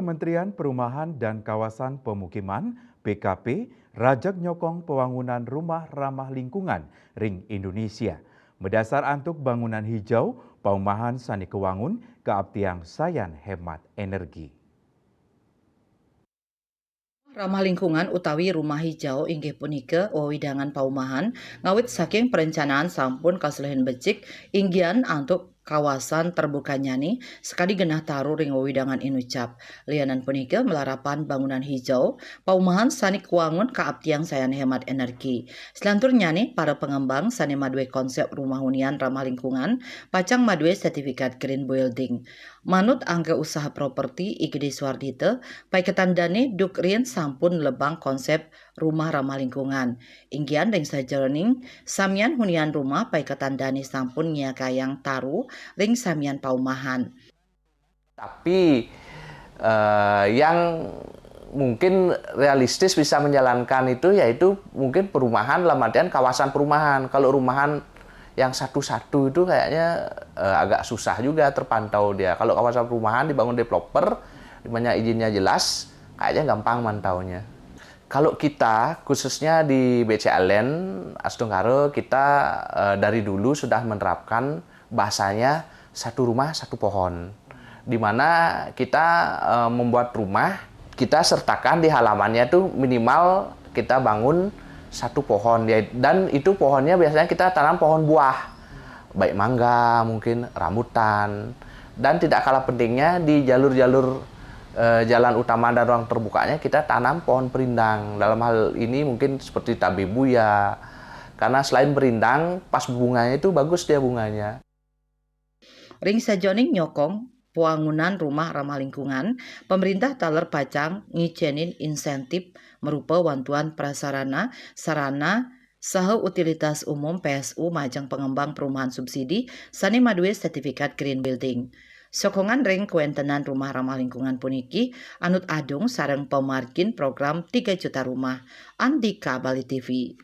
Kementerian Perumahan dan Kawasan Pemukiman (BKP) rajak nyokong pembangunan rumah ramah lingkungan Ring Indonesia. Mendasar antuk bangunan hijau, paumahan Sani Kewangun keabtiang sayan hemat energi. Ramah lingkungan utawi rumah hijau inggih punika wewidangan paumahan ngawit saking perencanaan sampun kaselehen becik inggian antuk kawasan terbuka nyani sekali genah taruh ring wewidangan inucap. Lianan punika melarapan bangunan hijau paumahan Sani Kewangun kaabtiang sayan hemat energi. Selantur nyani para pengembang sani madue konsep rumah hunian ramah lingkungan pacang madue sertifikat green building. Manut angka usaha properti IGD Suardite paiketan dane duk rien sampun lebang konsep rumah ramah lingkungan. Inggian ring sajeroning samian hunian rumah paiketan dane sampun nyakayang taru ring samian paumahan. Tapi yang mungkin realistis bisa menjalankan itu yaitu mungkin perumahan dalam artian kawasan perumahan. Kalau rumahan yang satu-satu itu kayaknya agak susah juga terpantau dia. Kalau kawasan perumahan dibangun developer, dimana izinnya jelas, kayaknya gampang mantaunya. Kalau kita khususnya di BCLN Asdonggaro kita dari dulu sudah menerapkan bahasanya satu rumah satu pohon, di mana kita membuat rumah kita sertakan di halamannya tuh minimal kita bangun satu pohon dan itu pohonnya biasanya kita tanam pohon buah baik mangga mungkin rambutan, dan tidak kalah pentingnya di jalur-jalur jalan utama dan ruang terbukanya kita tanam pohon perindang. Dalam hal ini mungkin seperti tabebuya, karena selain berindang pas bunganya itu bagus dia bunganya. Ring sajoning nyokong pembangunan rumah ramah lingkungan, pemerintah taler pacang ngicenin insentif merupa bantuan prasarana, sarana, saha utilitas umum PSU majang pengembang perumahan subsidi, sani madue sertifikat green building. Sokongan ring kuentenan rumah ramah lingkungan puniki, anut adung sareng pemargin program 3 juta rumah. Andika Bali TV.